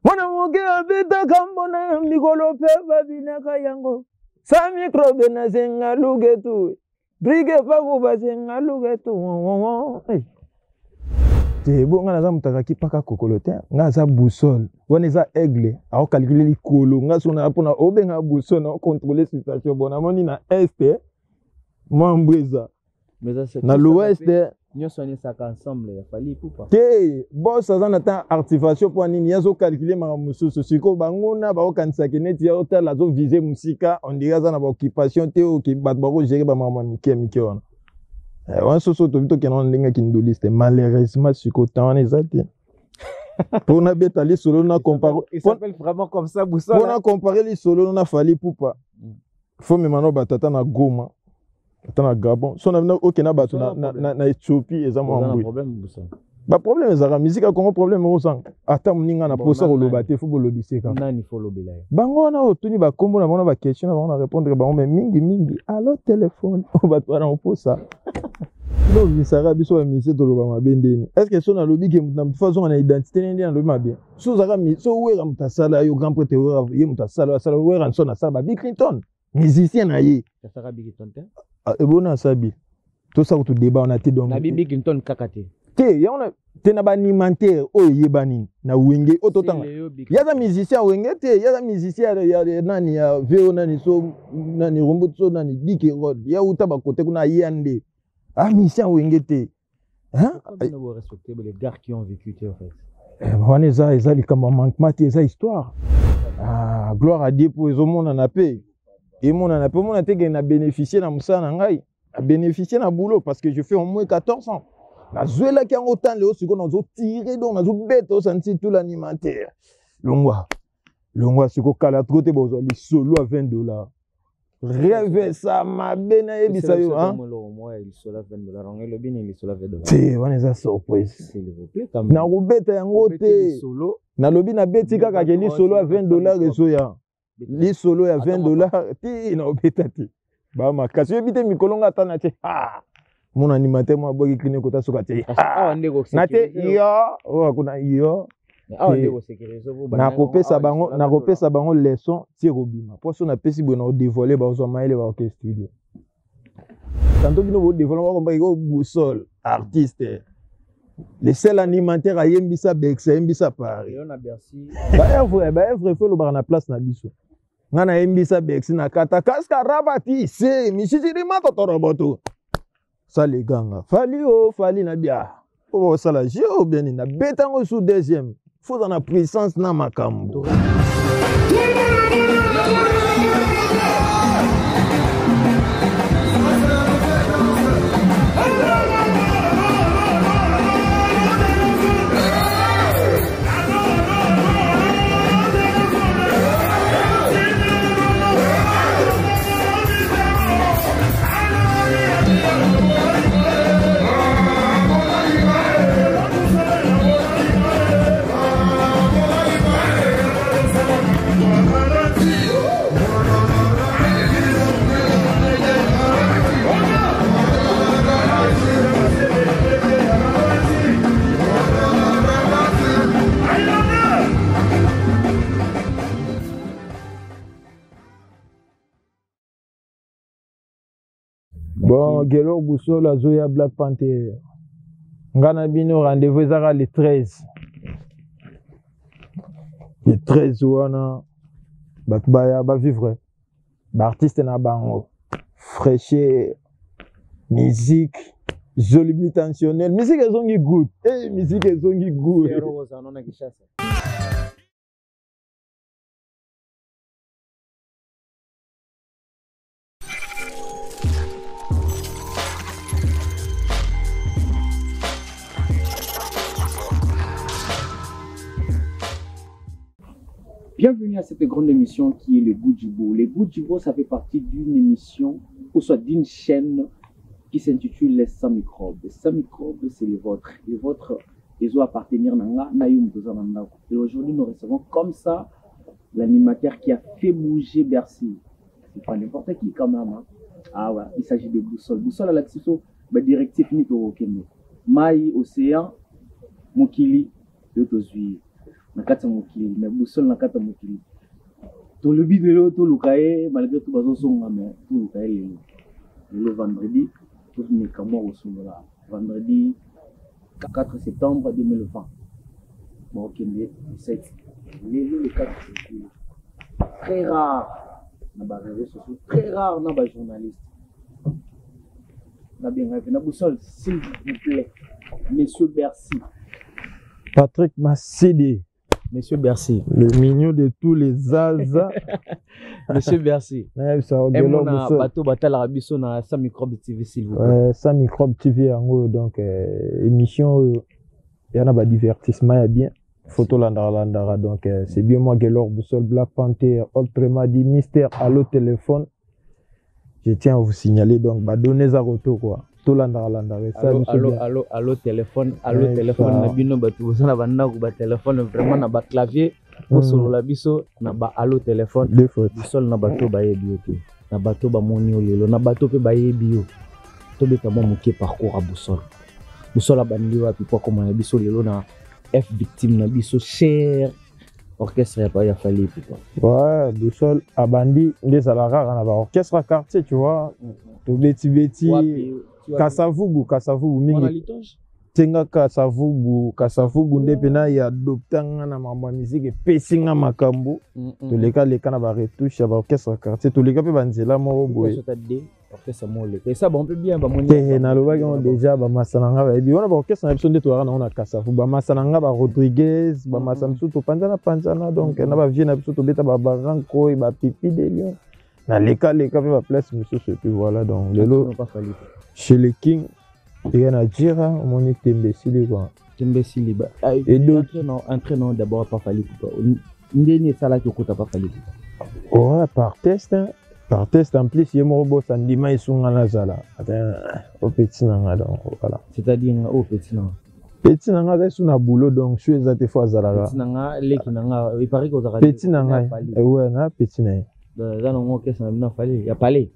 Mwana moke abeta kambona mikolo pe babinaka yango. Sa microbe na zenga lugetu. Brige pagu bazenga lugetu. Te bo nga za mutaka kipaka kokolote. Nga za boussole. Wana za aigle. Ao calculer likolo. Nga sona pona obenga boussole na contrôler situation bona moni na est. Mwambweza. Na l'ouest. Nous sommes ensemble, il fallait pas. Té, boss ça na ta artificialisation pour nini yazo calculer ma mususu siko bangona ba okanisa keneti ya hôtel azo viser musika on dirait ça na ba occupation té o ki bat ba ko gérer ba mama mike wana. Wan soso to bito kenon ndinga kindoliste malheureusement siko tane zati. Pour na beta li solo na comparer. Il s'appelle vraiment comme ça Boussole. Pour na comparer li solo na fali poupa. Faut me mano batata na Goma. Attends, Gabon. Si on a aucun abattu na Éthiopie, ils ont un problème. Bah problème, ils ont la musique a comment problème au sang. Attends, on a posé au lobaté, faut le lobiser quand. Non, il faut lobiser. Bango na otuni ba kombo na ba question, on a répondre ba mais mingi. Alors téléphone, on va pas en pose ça. Non, il sera biso ba mise to loba mabendeni. Est-ce que son a lobi que na façon on a identité ndeni lobi mabien. So zara mi so wera mutasala yo grand prêtre wera ye mutasala sala wera son na sala ba Bill Clinton. Musicien na ye. Ça sera Bill Clinton. Et bon, on sabi. Tout ça, tout débat, on a été donc. Na Bibi Clinton kakate. Té, ya on a té na ba alimentaire o yebani na wenge o totanga. Ya za musicien wenge té, ya za musicien ya nani ya veo nani so nani rombotso nani dike road. Ya uta ba côté kuna yande. Ah musicien wenge té. Hein? On doit respecter les gars qui ont vécu en fait. On est ça, ils ont comme manquement ça histoire. Ah, gloire à Dieu pour les hommes on a paix. Et mon a pas mon a bénéficié na musana ngai a bénéficié na boulot parce que je fais au moins 14 ans. La zuela qui en autant le aussi qu'on a tiré donc on a bête au senti tout l'alimentaire. Longwa c'est ko kala troté bozo les solo à $20. Rêve ça ma bena e bisayo hein. Moi il solo à $20 on le bien il solo à $20. C'est on est surprise. S'il vous plaît quand même. Na robeta yango te. Na lobi na beti kaka ke li solo à $20 reso ya. Li solo ya $20 ti na obetati ba makasi ebite mikolonga tana te ah mon animateur moi boki kline kota soka te ah ndeko na te iyo o kuna iyo ah ndeko sécuriser na kopesa bango leçon ti robima poso na pesi bona o dévoiler ba zo maile ba au studio tanto bino bo dévoiler ba ko Boussole artiste le seul animateur a yembisa bex yembisa Paris on a Bercy ba evre fait le bar na place na biso ngana yembisa bex na kata kaska rabati se misiji mato toroboto ça les ganga fali na bia o sala jio bien na betango sous deuxième faut dans la puissance na makambo. Bon, Gelor Boussole a Zoya Black Panther. Ngana bino rendez-vous ezaka le 13. Le 13 wana batubaya ba vivre. Ba artiste na bango. Fraîcheur, musique, jolie tensionnelle. Musique ezongi good. Eh, musique ezongi good. Bienvenue à cette grande émission qui est le Goût du Beau. Le Goût du Beau, ça fait partie d'une émission, ou soit d'une chaîne qui s'intitule Les 100 microbes. Les 100 microbes, c'est les vôtres. Les vôtres, ils doivent appartenir à Nga. Et aujourd'hui, nous recevons comme ça l'animateur qui a fait bouger Bercy. C'est pas n'importe qui quand même. Hein. Ah ouais, il s'agit de Boussole. Boussole à la Tsiso, directif ni to Kenya. Maï, océan, Mokili, Yotozui. nakata mokili mais boussole nakata mokili to le bidelo to lukaye malgré tout bazo songa mais to lukaye le vendredi tout ne kamo osongola vendredi 4 septembre 2020 bon ok mais c'est le 4 septembre très rare na ba réseaux sociaux très rare na ba journaliste na bien na boussole s'il vous plaît monsieur Bercy Patrick Massidi. Monsieur Bercy. Le mignon de tous les Zaza. Monsieur Bercy. Mon bateau batala rabiso na Sans Microbe TV s'il vous plaît. Sans Microbe TV donc émission il y en a pas divertissement y bien. Photo landara donc c'est bien moi Gelor Boussole Black Panther autrement dit Mystère Allo téléphone. Je tiens à vous signaler donc bah donner ça retour quoi. Allo téléphone na bino batu na banda ko ba téléphone vraiment na ba clavier ko solo la biso na ba allo téléphone Boussole na bato ba yebi to na bato ba moni lelo na bato pe ba yebi yo to beta mo moké parcours à Boussole abandi wa pipo ko na biso lelo na F victime na biso cher orchestre pas ya fallait pipo ouais Boussole abandi des alara na ba orchestre quartier tu vois to beti Kasavubu mingi tenga Kasavubu nde pena ya adoptanga na mambo musique pesinga makambo to leka na ba retouche ya ba orchestre quartier to leka pe banzela mo boy orchestre mo leka et ça bon peut bien ba moni na loba ki déjà ba masananga ba bi wana ba orchestre na sonde to na Kasavubu ba masananga ba Rodriguez ba masamsu to panzana donc na ba vie na biso to beta ba baranko et ba pipi de lion na leka pe ba place monsieur et puis voilà donc lelo chez les King il y en a dire mon Tembesili quoi Tembesili et d'autres entraînant d'abord pas fallu ndeni sala ki okota pas fallu ouais par test en plus il mo boss andima isunga na zala au petit nanga donc voilà c'est-à-dire au petit nanga ça suna boulot donc je suis à des fois zala petit nanga leki nanga il paraît que vous petit nanga ouais na petit nanga dans non que ça n'a fallu il y a parlé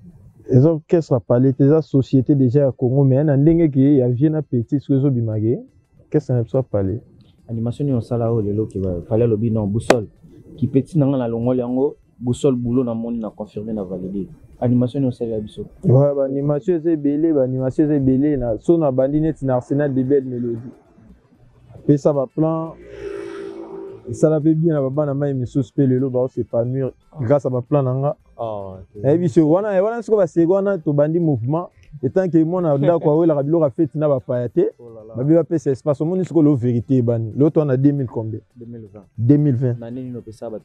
les orchestres à parler des sociétés déjà à Congo mais un ndenge qui y a viena petit ce que bimage qu'est-ce que ça soit parler animation ni on sala o lelo qui va fallait le binon Boussole qui petit nanga na longoli yango Boussole boulot na moni na confirmer na valider animation ni on sala biso ouais ba animation c'est belé na so na bandi net na Arsenal de belle mélodie et ça va plan ça l'avait bien na baba na mai miso spelelo ba c'est pas mûr grâce à ba plan nanga et puis ce wana ce qu'on va c'est wana to bandi mouvement et tant que mon na kwa wela kabilo ka fête na ba payate ba bi ba pese espace mon ce que la vérité bani l'autre on a 2000 combien 2020 na nini no pesa ba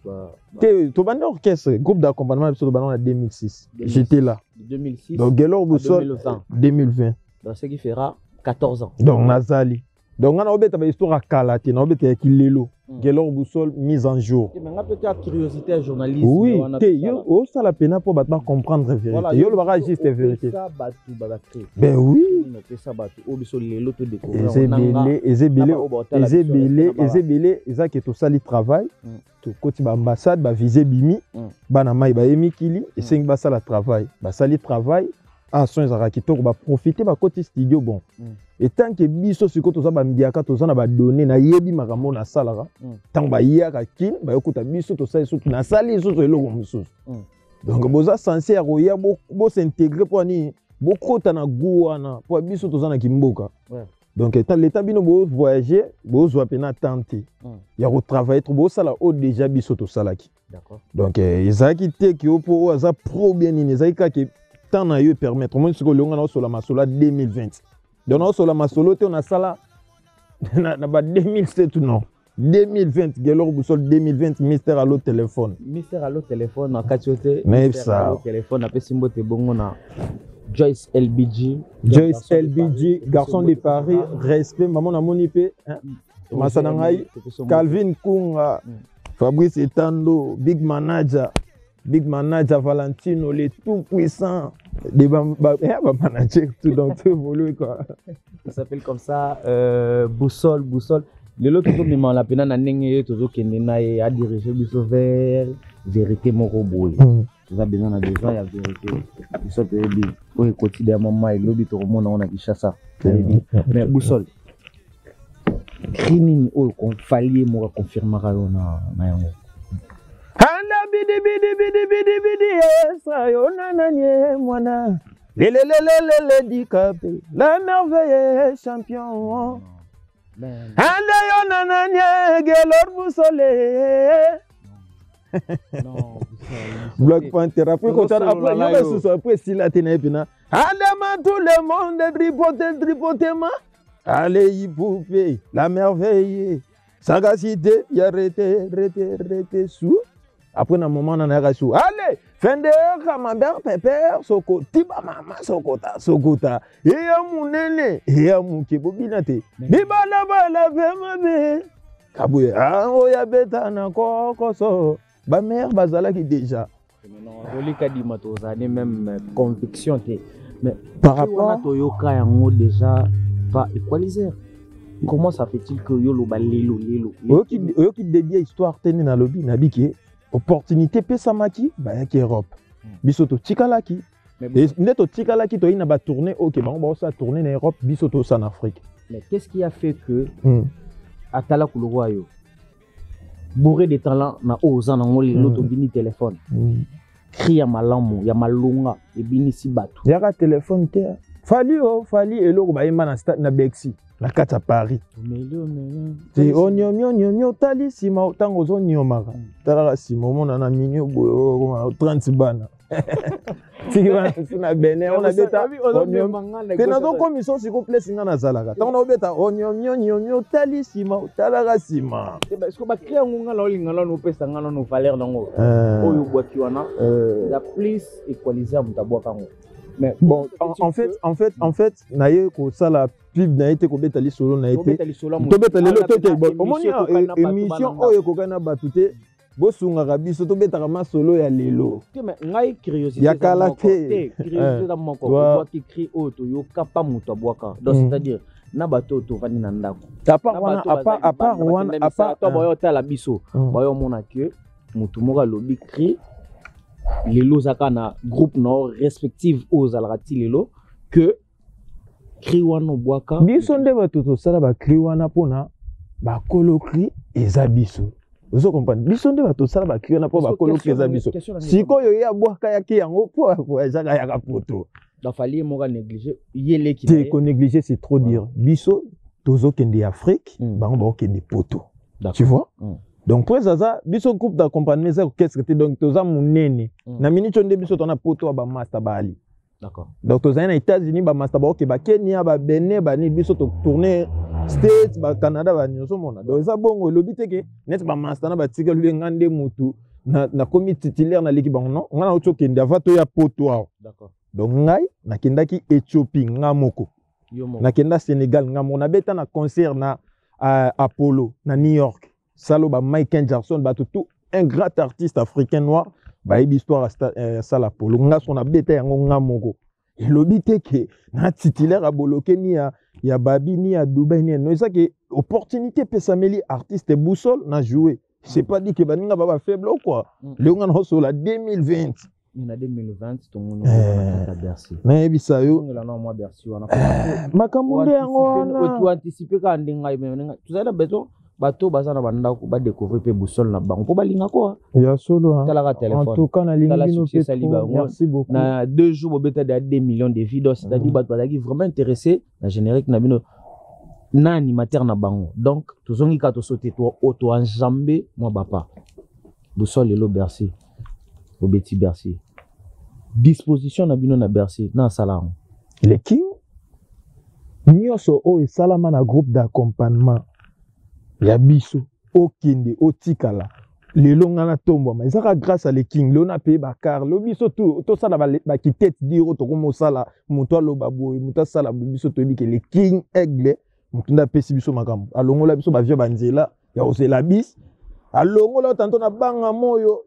to bandi orchestre groupe d'accompagnement to bandi en 2006 j'étais là 2006 donc Gelor Boussole 2020 donc ce qui fera 14 ans donc nazali donc on a obeta ba histoire kalate na obeta kilelo Gelor Boussole mise en jour. Mais on a peut-être curiosité à journaliste. Oui, yo ça la peine pour battre comprendre la vérité. Yo le bara juste la vérité. Ben oui. Ezebele, eza que to sali travail. To koti ba ambassade ba viser bimi, ba na mai ba emikili, et cinq ba sala travail. Ba sali travail. Ah, son ezaki to ba profiter ba côté studio bon. Et tant que biso siko to za ba mbiaka to za na ba donner na yebi makambo na salara. Tant ba yaka kin ba yokuta biso to sa surtout na sali so eloko mususu. Donc boza censé roya bo s'intégrer pour ni bo kota na guana pour biso to za na kimboka. Donc étant l'état bino bo voyager, bo zo pena tenter. Ya retravailler trop bo sala o déjà biso to salaki. D'accord. Donc ezaki te ki opo aza pro bien ni ezaki ka ke tant na yo permettre moi ce que longa na sola masola 2020. Donc on sur la masolo on a ça là na 2007 non 2020 Gelor Boussole 2020 Mystère Allo téléphone na katiote Mystère Allo téléphone na pesimbo te bongo na Joyce LBG garçon de Paris respect maman na monipe masana ngai Calvin Kunga Fabrice Etando Big Manager Valentino, les tout puissants, des managers, tout donc tout évolue quoi. Ça s'appelle comme ça, Boussole. Le lot tout le monde la peine na nenge toujours kenena et a dirigé biso vers vérité moko boy. Tu as besoin de besoin ya vérité. Boussole peut bien. Au quotidien maman et lobi to monde on a Kinshasa. Mais Boussole. Crini ou fallait moi confirmer na yango. Anda bidi bidi bidi bidi bidi esa yona nanye mwana. Le dicapé, la merveille champion. Anda yona nanye gelor busole. Non, Black Panther après après si la tenepina. Anda tout le monde tripotement. Allez y poupée, la merveille. Sagacité, y arrêté sous. Après un moment on a sous. Allez, fender camembert pépère soko tiba mama sokota. Et ya mon nene, et ya mon kebobinate. Bibala bala vemabe. Kabouye, ah oya beta na kokoso. Ba mère bazala qui déjà. Non, Rolika di matoza même conviction mais par rapport à Toyoka yango déjà pas équaliser. Comment ça fait-il que yolo balelo oyo qui dédié histoire tene na lobby na biki opportunité pesamaki ba yaki Europe biso to tikalaki mais to tikalaki to ina ba tourner OK ba on ça tourner na Europe biso to en Afrique. Mais qu'est-ce qui a fait que atala kulurwa yo bourré de talent na oza na ngoli loto bini téléphone cri ya malamu ya malunga e bini si batu yaka téléphone te fali eloko ba yemba na stade na Bexi na kata Paris te onyo tali sima tango zo nyomaka tala sima mona na minyo boyo 30 bana Tigana sina bene on a beta te na do commission s'il vous plaît singa na zalaka tango na beta onyo tali sima tala sima est-ce que ba créer ngonga la olinga la no pesa ngana no valeur nango oyo bwaki wana la plus équaliser mutabwa kango. Mais bon, en fait, naye ko sala pub na été ko betali solo na été. To betali lo to ke bon. Omoni émission oyo ko kana batute bo sunga kabiso to betaka ma solo ya lelo. Mais ngai curiosité ya kala ke curiosité da moko ko ki cri auto yo kapa muto abwaka. Donc c'est-à-dire na bato to vani na ndako. À part to boyo tala biso. Boyo mona ke mutu moka lobi cri les lots na groupe nord respective aux alrati lelo que kriwano boaka biso nde batoto sala ba kriwana pona ba kolokri ezabiso ozo comprendre biso nde batoto sala ba kriwana po ba kolokri ezabiso sikoyo ya boaka yaki yango po ezaka ya poto da fali moka négliger yele ki te ko négliger c'est trop dire biso tozo kende Afrique bango ba kende poto tu vois. Donc pour ça biso groupe d'accompagnement ça qu'est-ce que tu donc toza munene na minute onde biso tona poto ba master bali. D'accord. Donc toza na États-Unis ba master ba OK ba Kenya ba Benin ba ni biso to tourner States ba Canada ba nyoso mona. Donc ça bongo lobite ke net ba master na ba tika lu ngande mutu na comité titulaire na l'équipe non ngana ocho kende ava to ya poto. D'accord. Donc ngai na kendaki Éthiopie ngamoko. Na kenda Sénégal ngamo na beta na concert na Apollo na New York. Saloba Michael Jackson tout un grand artiste africain noir ba histoire sala polo nga son abeta yango nga moko et lobite ke na titulaire a boloké ni ya babi ni ya Dubai ni no ça que opportunité pesameli artiste boussole na jouer c'est pas dit que baninga baba faible quoi le nga no so la 2020 na 2020 to ngono na Bercy mais bisayo ngela na moi Bercy wana makambo yango na tu anticiper ka ndinga imenga tu za beto bato bazana bandako ba découvrir pe boussole na bango po balinga quoi ya solo en tout cas na lingino pe merci beaucoup na 2 jours bobeta de 2 millions de vidéos c'est-à-dire bato bazaki vraiment intéressé na générique na bino na animateur na bango donc tozongi ka to sauter to auto enjamber moi papa boussole le Bercy obeti Bercy disposition na bino na Bercy na salam les king nyoso o e salama na groupe d'accompagnement ya biso okende otikala lelo ngana tombo mais ça grâce à les king lona pe bakar lo biso to sala ba ki tête dire to ko mosala muto lo baboy muto sala biso to bi ke les king aigle muto nda pesi biso makambo alongola biso ba via banzela ya osela bis alongola tanto na banga moyo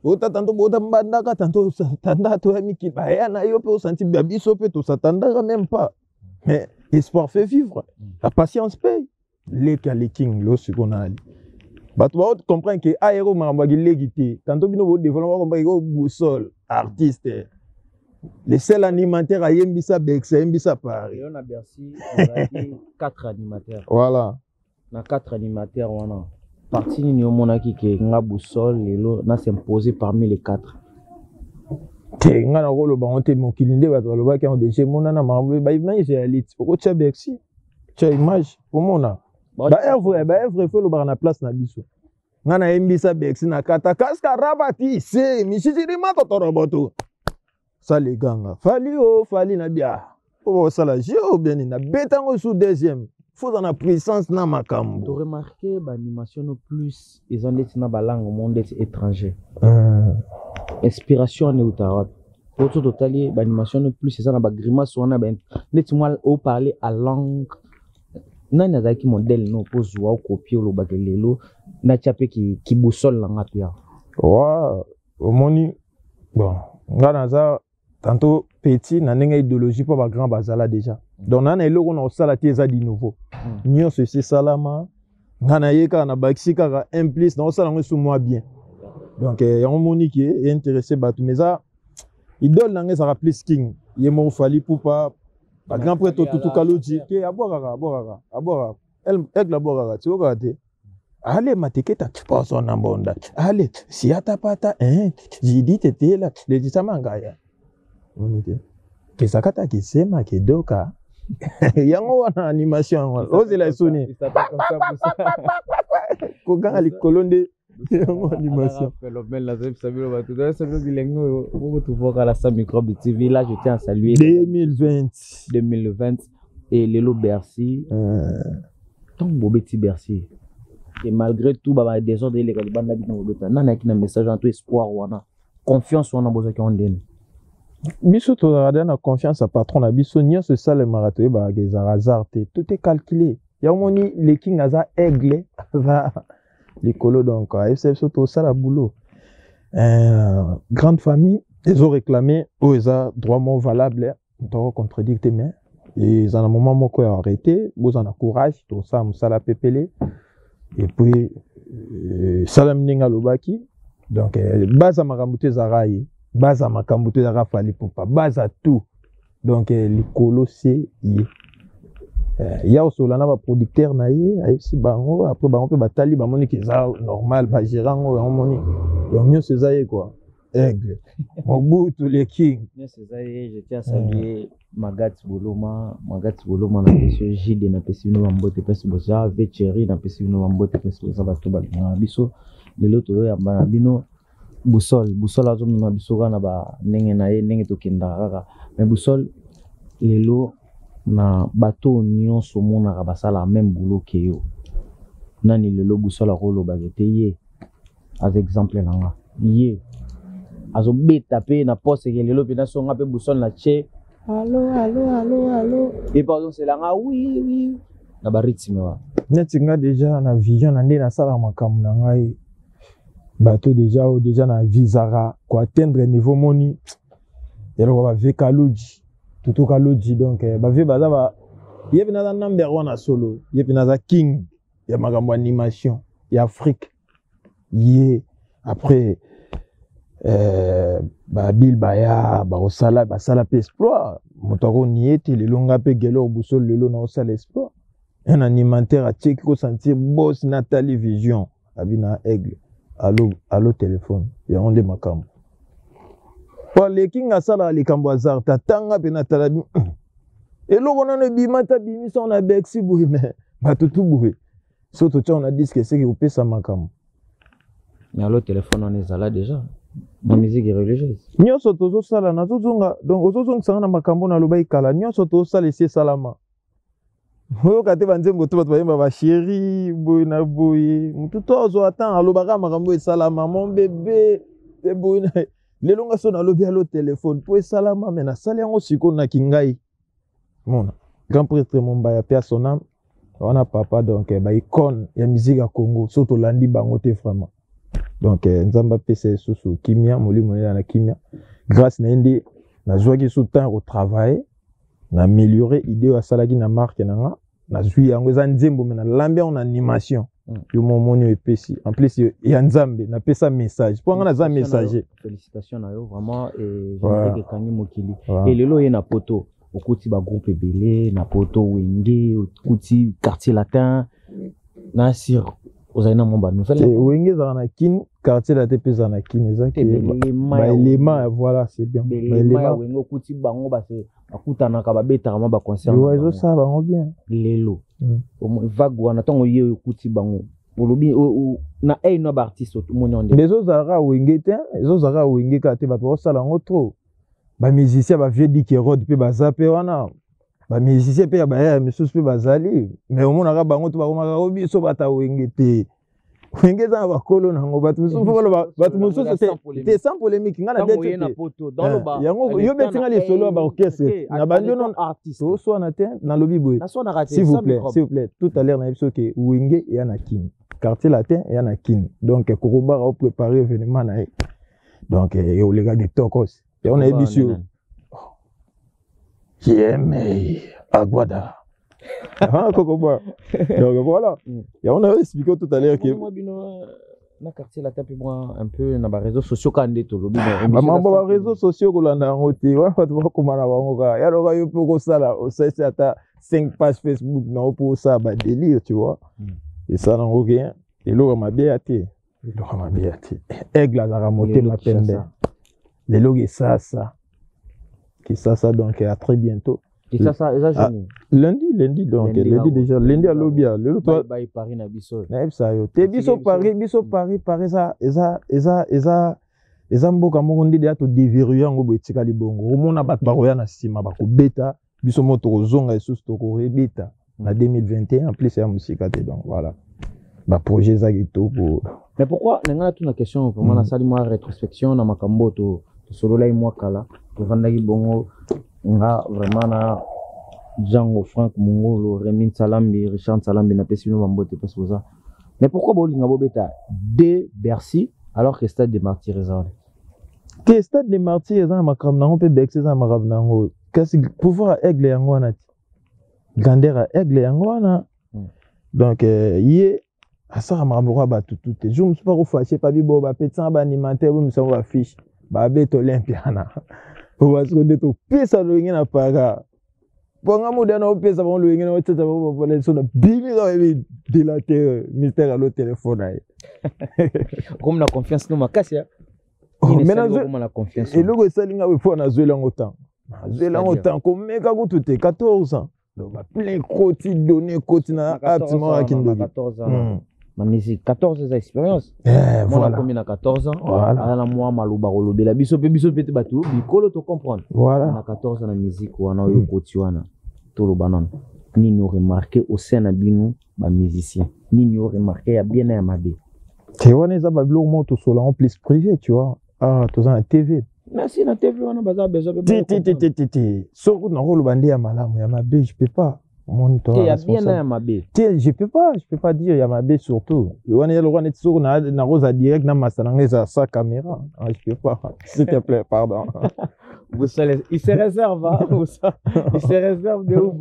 ota tanto bota mbandaka tanto tanda to ya miki ba ya na yo pe o senti biso pe to satanda même pas mais espoir fait vivre la patience paye les king lo sikonali bato ba comprendre que aéro mambagi légité tantôt bino bo développement comprendre ko boussole artiste les seuls animateurs à Yembisa Bex Yembisa Paris on a Bercy on a 4 animateurs voilà na 4 animateurs wana parti nini omonaki ke nga Boussole lelo na s'imposer parmi les 4 te nga na koloba ngo te mokili nde bato balobaki yango deja emonana makambo baimage ya elite okotia Bercy tia image omona baevre fo elobaka na place na biso nga na yembisa Bercy na kata kaska rabati se mishisirima totoroboto sale ganga fali na bia o sala jeu bien na betango sous deuxième faut en puissance na makambo. Tu remarqué l'animation no plus ils ont des na balangue au monde étranger. Inspiration ne utawa. Pour tout total l'animation no plus c'est ça na ba grimace on a ben net moi au parler à langue nani azaki modèle no pozwa au copier lo bakelelo na chapé qui Boussole la ngapia. Wa omoni bon ngana za tantôt petit na ndenge idéologie pour ba grand bazala déjà. Donc nana eloko na osala te eza di nouveau. Nyo ceci salama ngana yeka na baxi kaka implice na osala ngo sous moi bien. Donc yango moni qui est intéressé batu mais ça idole nanga ça rappelle king yemo fali poupa ba grand prêtre tout kaloji ke abora elle labora tu vois te allez mateketa pas son ambonda allez si atapata jidi tete la le disamangaya monite ke sakata ki sema ke doka yango wana animation ozela soni ko ganga likolonde yango animation phénomène la sabilo bato dans sabilo bilengo vous trouvez à la Sam Microbe TV là je tiens à saluer 2020 et Lelo Bercy tant bobeti Bercy et malgré tout baba désordre les banda bina bobeta nana ki na message en tout espoir wana confiance wana bozo ki ondene biso to na confiance à patron na biso nyonso ça le marathon ba hasard tout est calculé ya moni les king aza aigle va les colos donc FC surtout ça la boulot grande famille ils ont réclamé ils ont droit valable on contredicté mais ils en un moment moko arrêté vous en a courage tout ça musala pepele et puis salam ninga lobaki donc baza makambuté zarayi baza makambuté zara fali poupa baza tout donc likolo c'est ya osolana ba producteur na ye ayesi bango après bango pe batali ba moni kiza normal ba gérango ba moni donc mieux c'est ça quoi aigle mobutu les king c'est ça je tiens à saluer Magati Boloma na monsieur Jide na pesi no mbote pesi boza Vetcheri na pesi no mbote pesi boza bato ba biso lelo to ya bana bino Boussole azo mema biso kana ba ndenge na ye ndenge to kenda kaka mais Boussole lelo na bateau nyonso monaka basala même boulot que yo nani lelo Boussole akoloba te ye as exemple nanga ye azo beta pe na poste ke lelo pe na songa pe Boussole na che allô et pardon c'est là oui na ba rythme wa netinga déjà na vision na ndé na sala makamu na ngai bateau déjà na visara ko atteindre niveau moni yelo ba veka loji tout ka loji donc ba vie baza ba yebi na number 1 na solo yebi na za king ya makambo animation ya Afrique ye après ba Bill Baya ba osala ba sala pe exploit motako nieti le longa pe gelo Boussole lelo na osala exploit un animateur a check ko sentir boss Nathalie Vision abina aigle allo téléphone ya onde makambo pour les king asala likambo azar tatanga pe natala eloko nano bimata bimisa on a Bercy boui mais batutu boui surtout tu on a dit que c'est que opesa makambo mais allo téléphone on est là déjà ma musique religieuse nyonso tozo sala na tozonga donc ozozonga sanga na makambo na loba ikala nyonso tozo sala esi salama oyo kate banzembo to bato bayemba ba chéri boy na boy mutu tozo attend alobaka makambo esalama mon bébé te boy na lelo nga so na lobi allo téléphone po esalama mais na sali yango siko na kingai mona grand prêtre Mombaya pe sonam wana papa donc ba icône ya musique ya Congo surtout landi bango te vraiment donc nzamba pese susu kimia molimo na kimia grâce na ndi na joaki sous temps au travail na améliorer idée ya salaki na marque nanga na zui yango za nzembo mais na lambia en animation yo momoni epesi en plus ya nzambe na pesa message pour nga na za messager félicitations na yo vraiment et j'aimerais que kangi mokili et lelo ye na poto okuti ba groupe belé na poto wenge okuti quartier latin na sir ozalina mo ba nouvelle wenge za na kin quartier la TP za na kin ezaki ba élément voilà c'est bien ba élément wenge okuti bango ba se bakutana ka babetaka ma ba concert ouais zo ça bango bien lelo vague wana tongo ye okuti bango olobi na no ba artiste tout monde onde bezo zara wenge te ezo zara wenge ka te bato osala ngo trop ba musicien ba vieux dit que rod pe bazape wana ba musicien pe ba ya misusu pe bazali mais omona ka bango to ba komaka obiso bata wenge te wenge za ba kolo nango bato misusu bato misusu te sans polémique ngana dete yango yo betinga les solo ba orchestre na bandi non artiste to so na te na lobi boy s'il vous plaît tout à l'heure na biso ke wenge ya na kin quartier latin ya na kin donc kokoba a préparer événement na donc yo les gars de tokos et on a émission qui aime Aguada. Ah, Kokoba. Donc voilà. Et on a expliqué tout à l'heure que. Na quartier la tape moi un peu na ba réseaux sociaux quand to lobi na ba réseaux sociaux ko landa ngoti wa fa to ko mara bango ka ya ro yo poko sala o c'est ata 5 pages Facebook na pour ça ba délire tu vois. Et ça n'a rien. Et l'eau m'a bien été. L'eau m'a bien été. Aigle à la montée ma pende. Les logs ça qui ça donc à très bientôt. Et ça lundi donc lundi déjà lundi à l'obia le toi Paris na biso na ça yo te biso Paris ça eza mboka moko ndi ya to déverrouiller ngo boetika libongo omona bato bakoya na sima bakobeta biso moto kozonga esusu to korebeta na 2021 en plus ya musika te donc voilà ba projet za kitoko. Mais pourquoi nanga tu na question pour moi na sali moi rétrospection na makambo to solo lai moi kala to vandaki bongo nga vraiment na Django Frank Mongolo Remin Salambi Richard Salambi na pesino bambote parce que ça. Mais pourquoi bolinga bobeta de Bercy alors que stade des martyrs réservé que stade des martyrs za makram nango pe bexe za makram nango kasi pouvoir aigle yango na grandeur aigle yango na donc yé asara makram roi ba tout je me suis pas refâché pas bibo ba petit ba alimentaire bo misa ba fiche ba bet olympiana parce que de to pesa lo ngena paga bonga modana o pesa bon lo ngena o tata bo bo so na bimi ga de la terre mystère à le téléphone ai comme la confiance no makasi maintenant comme la confiance et logo salinga we fona zwelango temps comme meka ko tout 14 ans donc plein côté donné côté na aptima akindo 14 ans ma musique 14 ans expérience voilà comme na 14 ans ala moi maluba kolobela biso pe bato bikolo to comprendre voilà na 14 ans na musique wana yo koti wana to lo banon ni nous remarquer au sein na bino ba musicien ni nous remarquer ya bien na mabe tu vois ça ba blog moto solo en plus privé tu vois tout ça na TV merci na TV wana baza besoin ti soko na rolo bande ya malamu ya mabe je peux pas mon toi il y a bien na mabe je peux pas dire ya mabe surtout le wana le wana soko na rosa direct na masananga za sa caméra je peux pas s'il te plaît pardon vous savez il se réserve il se réserve de ouf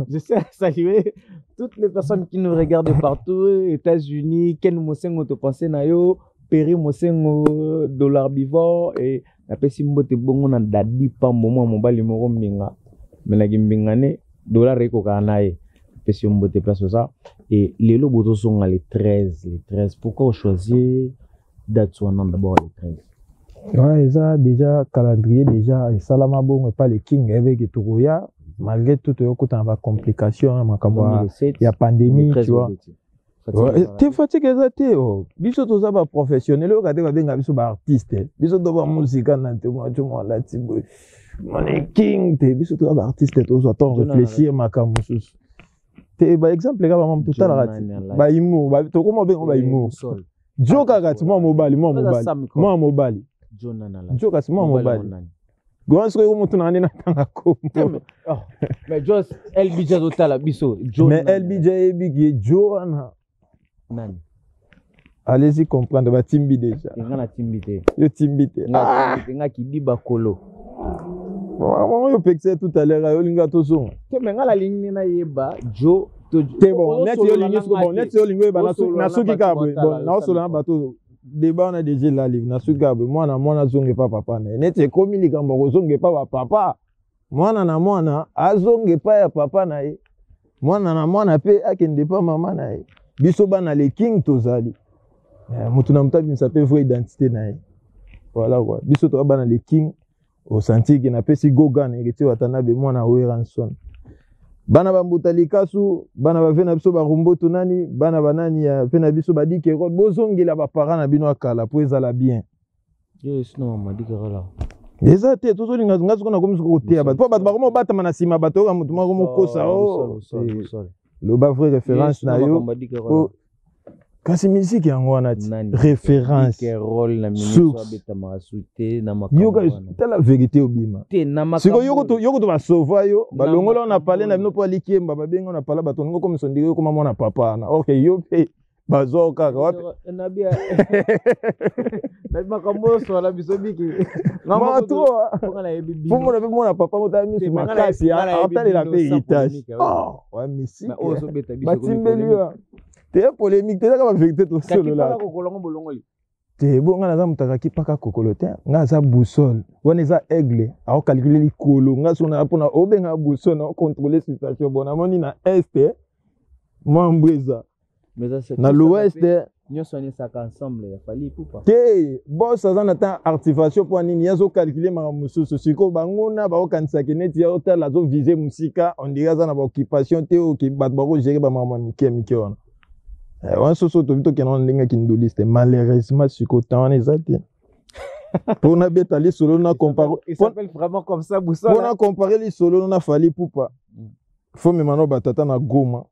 je sais saluer toutes les personnes qui nous regardent partout États-Unis Ken Mosengo to penser na yo Péri Mosengo dollar bivor et la pesi mbote bongo na dadi pambo mo mobali moko mbinga menaki mbingane dollar eko kanaye pesi mbote place ça et lelo bozo songa les 13 pourquoi choisir date soana d'abord les 13 ouais ça déjà calendrier déjà et salama bongo pas le king avec Turuya malgré tout yokota ba complication makambo ya pandémie tu vois tu fatigué ça te biso to za ba professionnel o kate ba benga biso ba artiste biso to ba musique na te moi la tibo mon king te biso to ba artiste to so ton réfléchir makambo sus te ba exemple ga ba mam to tala rati ba imu ba to ko mo benga ba imu joka kati mo mobali joka si mo mobali Gwan so ko mutu na na tanga ko mais just LBJ total biso mais LBJ bigi Joana nani allez-y comprendre ba timbi déjà ngana timbité yo timbité nga kidiba kolo moi yo pexé tout à l'heure yo linga to so te ngala lingi na yeba jo te bon net yo lingi so bon net yo lingi ba na suki ka bon na so na bato débat na déjà la livre na suka be mwana zonge pa papa na nete komi likambo ko zonge pa papa mwana azonge pa ya papa na ye mwana pe akende pa mama na ye biso bana le king tozali mutu na mutabi msape vraie identité na ye voilà quoi biso to bana le king au senti que na pesi gogan héritier watana be mwana Weranson bana bambuta likasu bana bavena biso barumboto nani bana banani ya pena biso badike rod bozongela ba parents na bino akala po ezala bien yes no madike rola eza te tozolinga ngazi kona komisa koteya bato po bato bakoma batama na sima bato oka mutu moko mokosa o loba vraie référence na yo kasi musique yango wana ti référence rôle na minute abeta masute na makambo yoga tala vérité obima te na makambo siko to basova yo balongola na parler na bino po alikemba babenga na pala bato ngo comme sondire yo koma mona papa na okay yo pe bazoka wapi na bia na makambo so la bisobiki ngama to pour mona papa mota misi makasi atali la héritage wa musique batimbeli te polémique te ka ba vérité to solo la te bo nga naza mutaka ki paka kokolo te nga za boussole wana za aigle a calculer likolo nga so na pona obenga boussole na contrôler situation bona moni na est mwambweza na l'ouest nyoso ni saka ensemble ya fali pupa te boss aza na ta articulation po nini yazo calculer ma mususu siko banguna ba okanisa keneti ya hotel azo viser musika on dirait za na ba occupation te o ki bat ba ko gérer ba mama mike wana on se soto bito kenon ndenge kindoliste malheureusement siko tant ezati pour na beta li solo na comparer il s'appelle vraiment comme ça boussole pour na comparer li solo na fali pupa faut me mano batata na Goma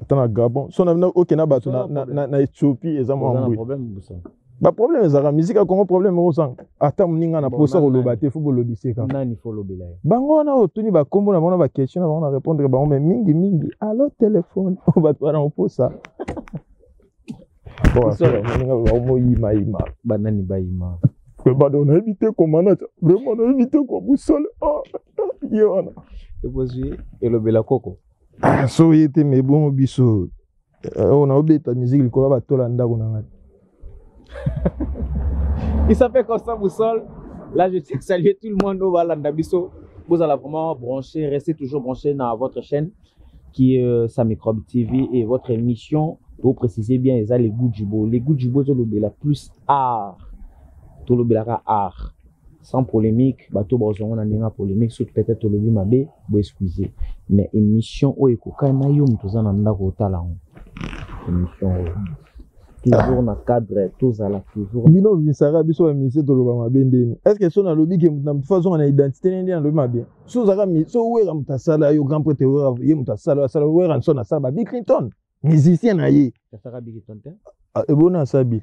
atana Gabon so na okena bato na Ethiopie ezamo un problème boussole ba problème ezaka musique ya Congo problème osang ata muninga na posa koloba te faut bolobiseka nani faut lobela bango na otuni ba kombo na bona ba question na bona répondre bango mais mingi allo téléphone o ba twana oposa bon ça muninga ba mo yima banani ba yima que ba on a évité comment na vraiment on a évité quoi boussole oh yona et poser et lobela koko so yete mais bon biso on a obeta musique likola ba tola ndako na ngati. Il s'appelle comme ça boussole. Là je tiens à saluer tout le monde au Valanda Bisso. Vous allez vraiment brancher, restez toujours branchés dans votre chaîne qui est Samicrobe TV et votre émission. Vous précisez bien les goûts du beau. Les goûts du beau, c'est le plus art. Tout le art. Sans polémique, bateau on a une polémique, surtout peut-être le mabé, vous excusez. Mais émission où ekoka na yo mtoza na ndako talent. Émission toujours na cadre tous à la toujours bino bisara biso ba mise to loba mabendeni est-ce que so na lobi ke na façon na identité ndi na lobi mabe so zaka mi so wera mutasala yo grand prêtre wera ye mutasala sala wera so na sala ba Bill Clinton musicien na ye sala Bill Clinton te e bona sabi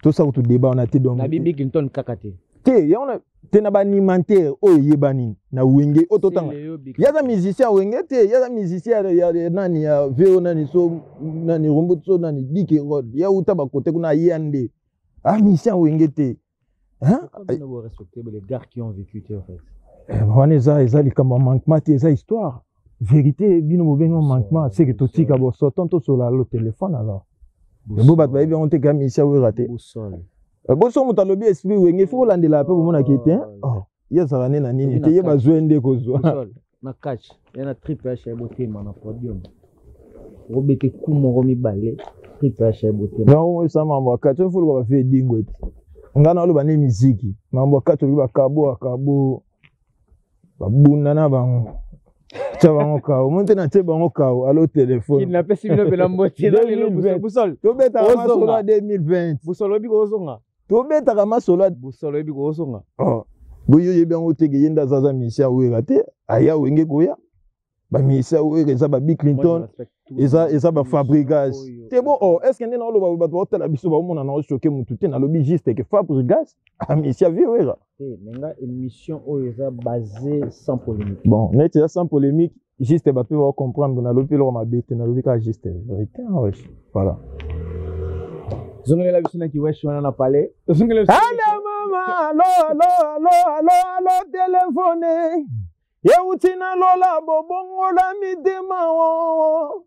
to ça to débat on a été donc na Bill Clinton kakate te ya on te na ba alimentaire o yebani na wenge ototanga yaza musicien wenge te yaza musicien ya nani ya veo nani so nani rumbu so nani dike rod ya utaba kote kuna yande musicien wenge te hein vous respectez les gars qui ont vécu en fait wana eza likamba manquement te eza histoire vérité bino mobengo manquement c'est que totika bo sortant to sur le téléphone alors bo bat ba bien on te ka musicien wera te boso mutalobi esprit wenge faut landela pe bomona kete oh yazala ne na nini te ye bazwende kozwa na catch yana triple H botema na podium robete kumo mibale triple H botema non ça mambo catch faut ko ba fait dingwe ngana lo bane musique mambo catch lo ba kabo babuna na bango Chabango kao, monte na chabango kao, allo téléphone. Il n'a pas si bien la moitié dans les boussole. To beta ma solo 2020. Boussole bi ko zonga. To beta ma solo boussole bi ko zonga. Oh. Boyo yebe ngo tege yenda zaza misha wera te, aya wenge goya. Ba misha wera za ba Bill Clinton. Eza ba Fabregas. Te bon oh, est-ce que ndena lo ba hôtel abiso ba mona na choquer mutu te na lobi juste que Fabregas a misha wera. Menga émission oyo basée sans polémique. Bon, net sans polémique, juste bato va comprendre na lobi lo mabete na lobi ka juste vérité wesh. Voilà. Zongela la bisina ki wesh wana na parler. Zongela mama, allo téléphone. Yeutina lola bobongo la midema o.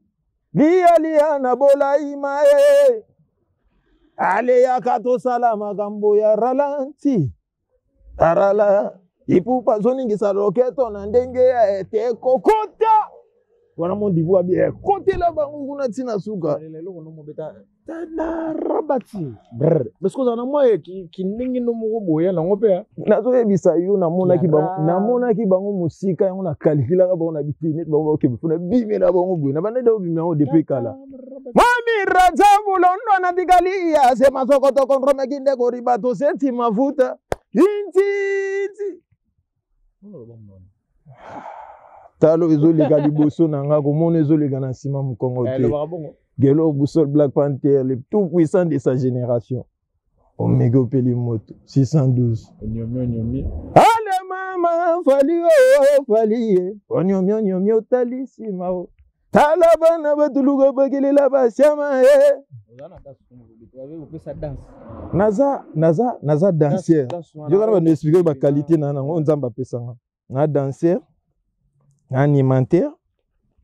Lia na bola imae. Ale ya kato salama gambo ya ralanti. Arala ipupa zoningisa roketo na ndenge ya ete kokota wana mon divoir bien côté là bango kuna tina suka lelo kono mobeta na rabati parce que na moi ki ndingi no mo boya na ngope nazo yebisa yo namonaki bango musika yango na calcula ka bango na bitine bango ke bifuna bimela bango boye na bana da bimela ngo depuis kala mami razabulo ndo na digalia se masoko kontro meginde ko ribato senti mafuta inti talo ezoleka liboso na nga komona ezoleka na nsima mokongo te Gelo Boussole Black Panther le tout puissant de sa génération Omega Opeli Moto 612 ale mama fali onyomi otalisi mao tala bana batuluka bakelela basiama naza danseur je kana ba expliquer ba qualité na nango nzamba pesanga na danseur na animateur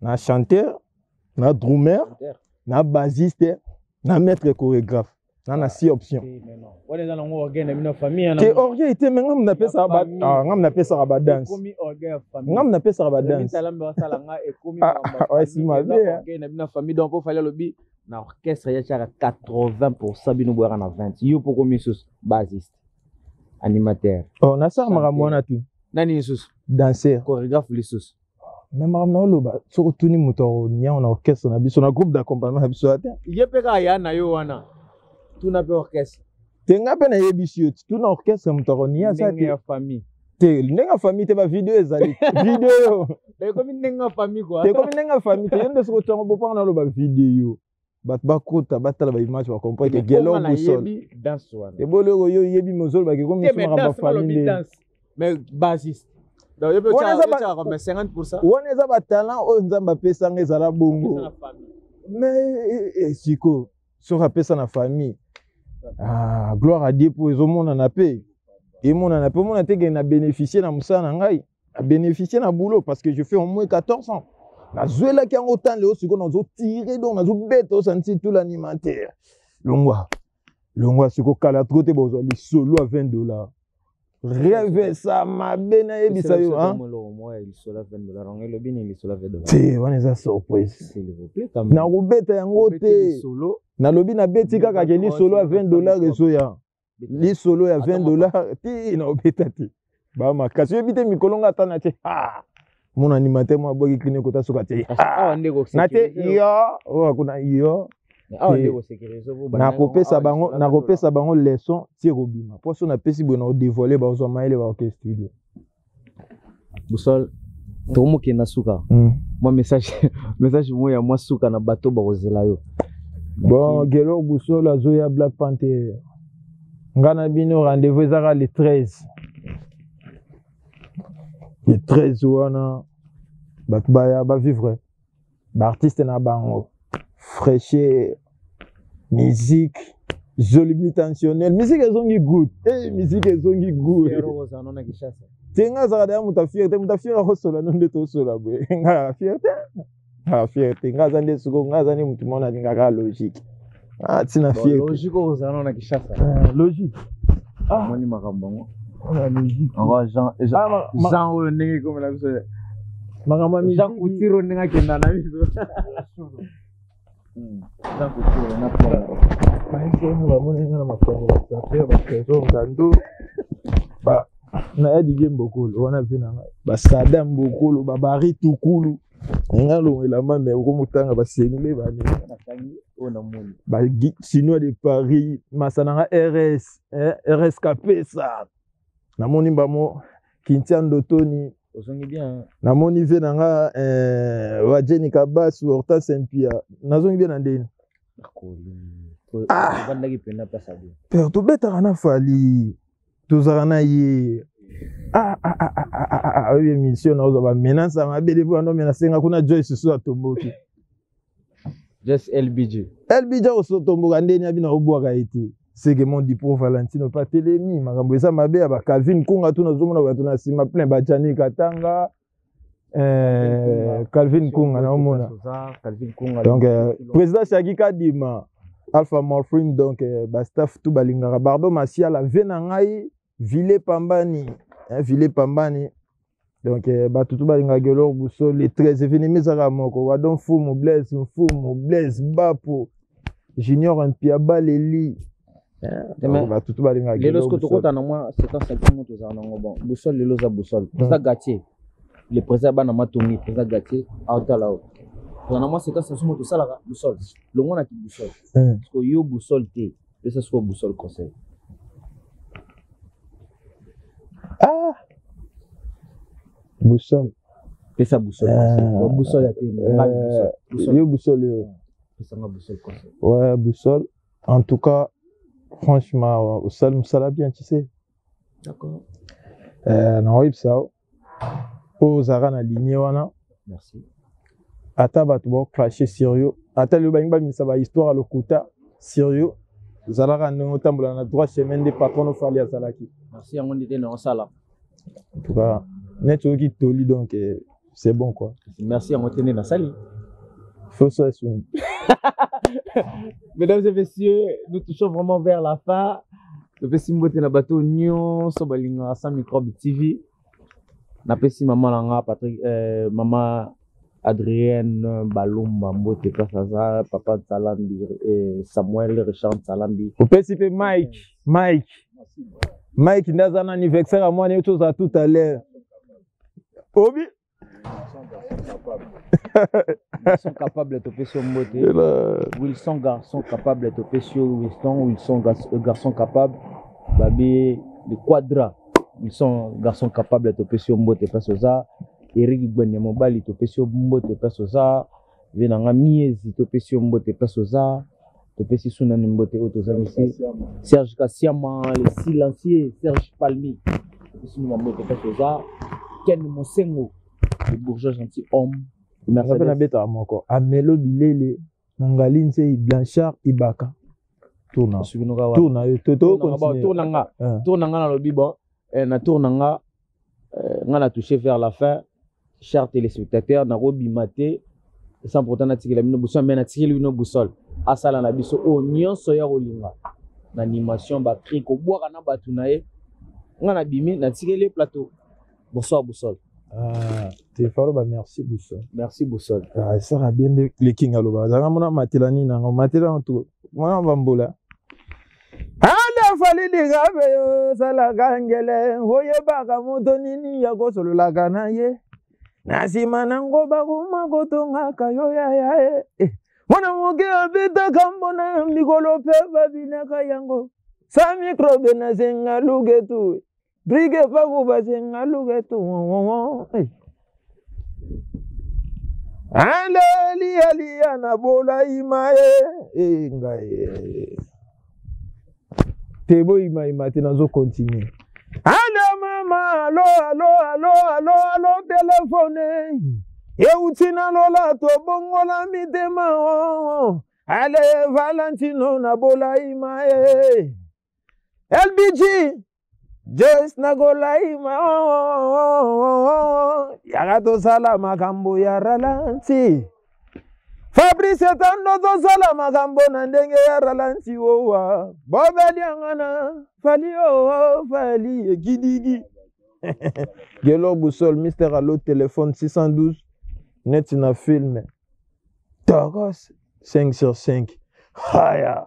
na chanteur na drummer na bassiste na maître chorégraphe na 6 options wale za ngo organe na famille na organe était mais ngam na pesa ba ngam na pesa ba dance komi organe famille ngam na pesa ba dance talambe wasala nga e komi ouais c'est ma vie organe na famille donc pour fallait lobi na orchestre ya chaka 80% bino boya na 20 yo pour komi sus bassiste animateur na sa maramona tu nani sus danseur chorégraphe les sus même maramna loba soko tuni moto nya on orchestre na biso na groupe d'accompagnement na biso ate yepeka ya na yo wana tuna pe orchestre tenga pe na yebisio tuna orchestre moto nya sa te famille te ndenga famille te ba video ezali video de comme ndenga famille quoi te comme ndenga famille te yende soko tongo bopa na loba video bat bakota batala ba image ba comprendre que Gelo Boussole danse wana te bolero yo yebi mozolo ba ke comme mais ba famille mais bassiste donc il peut mais 50%. On est à talent on nzamba pesa ngezala bongo. Mais siko so rapesa na famille. Gloire à Dieu pour ezomona na paix. Et mon na pe mon te na bénéficier na musana ngai, a bénéficier na boulot parce que je fais au moins 14 ans. Na zuela ki en autant le siko na zo tirer donc na zo bête au senti tout l'alimentaire. Longwa siko kala trote bozo li solo à $20. Rêve ça ma bena ebisa yo hein il sola $20 on le bin il sola $20 c'est on est à surprise s'il vous plaît na robeta yango te na lobi na beti kaka ke li solo à $20 reso ya li solo ya $20 ti na obeta ti ba makasi ebite mikolonga tana te mon animateur moi boki clinique kota soka te na te yo o kuna yo na kopesa bango leçon ti robima poso na pesi bo na dévoiler ba zo maile ba orchestre studio Boussole to mo ke na suka moi message mo ya moi suka na bato ba ozela yo bon Gelo Boussole azo ya Black Panther ngana bino rendez-vous ezaka le 13 wana bato ba vivre ba artiste na bango fraîcheur, musique, jolie tensionnelle, musique est zongi good, musique est zongi good. Tenga zara muta fierté hosola nonde to sola boy. Nga fierté, nga zande suko nga zande mutu mona ngaka logique. Tina fierté. Logique ozana na kishasa. Logique. Moni makambango. On logique. Jean o ndenge comme la biso. Makamba mi Jean Koutiro ndenge kenda na biso. na ya dige mbokolo wana pe na basada mbokolo babari tukulu ngalo elamba me ko mutanga basenile bani ona moni ba chinois de Paris masana RS kapesa na moni mbamo Kintiando Tony osongi bien na moni ve nanga wajeni kabasu Horta Saint-Pierre nazongi bien na ndeni bandaki pena pesa bien per to beta na fali tozara na ye oyo émission na ozo ba menace ma bele bo ndo menace nga kuna Joyce so atomboki just LBJ oso tomboka ndeni abina obwaka ete c'est que mon dit pour Valentino Patelemi makambo esa mabe ba Calvin Kunga tuna zomona ba tuna sima plein ba Jani Katanga Calvin Kunga na omona donc président Shaki Kadima Alpha Morphine donc ba staff tout balingara Bardo Masia la vena ngai Ville Pambani Donc batutu balinga gelor boussole les 13 événements zaka moko wadon fumu bless bapo junior impiaba leli batutu balinga gelor lelo sko tokota na moi séquence ya moto za na ngo bon boussole lelo za boussole ça gâtier le président bana matongi président gâtier autala on a moi séquence ya moto sala boussole le ngona ki boussole parce que yo boussole te et ça soit boussole conseil boussole et ça boussole boussole ya te boussole yo boussole yo ça nga boussole conseil ouais boussole en tout cas franchement au salon ça l'a bien tu sais d'accord na web ça au zara na ligne wana merci ata bato bo clasher sérieux ata le bangi ba misa ba histoire lokuta sérieux zalaka ndongo tambola na 3 semaines de patron fali azalaki merci yango ndete na sala en tout cas net qui toli donc c'est bon quoi merci yango tene na sali faut ça son mesdames et messieurs nous touchons vraiment vers la fin le pesi mbote na bateau nyon so balinga sans microbe TV na pesi maman langa Patrick maman Adrienne Balumba mbote Kasaza papa Salambi Samuel Richard Salambi au PCP Mike ndaza na anniversaire à moi tout à tout à l'heure Obi ils sont capables de pécho mbote Wilson garçon capable de pécho Wilson garçon capable babi le quadra ils sont garçons capables de pécho mbote parce que ça Eric Gbenye mobali to pécho mbote parce que ça venanga miezi to pécho mbote parce que ça to pécho sunani mbote autozamisi Serge Kassiama le silencieux Serge Palmi to pécho mbote parce que ça Ken Mosengo le bourgeois gentil homme merci na beta moko Amelo Bilele Nangali Nse Blanchard Ibaka tourna yo toto tournanga na lobi bon na tournanga ngana touché vers la fin chers téléspectateurs na robi maté sans pourtant na tikela mino boussole mais na tikeli mino boussole asala na biso o nyonso ya kolinga na animation ba cri ko boaka na batu na ye ngana bimi na tikeli plateau bonsoir boussole te falo ba merci boussole ça va bien le king aloba zanga mona matelani na matela to mona bambola ala fali digabe yo sala gangele hoye baka moto nini ya kosolo la kana ye nasima nango bakuma kotonga kayo ya mona moke abita kambona mikolo pe babina kayango sa microbe na zenga lugetu brige pagu bazenga lugetu ali na bola imae ngai Tebo ima tena zo continuer. Allô mama, allo téléphone. E utina lola to bongo la mitema. Ale Valentino na bola ima LBG just na gola ima yagato sala makambo ya ralanti. Fabrice tando to sala makambo na ndenge ya ralanti wowa bobeli angana fali gidigi Gelo Boussole Mister Allo téléphone 612 net na film Togos 5/5 haya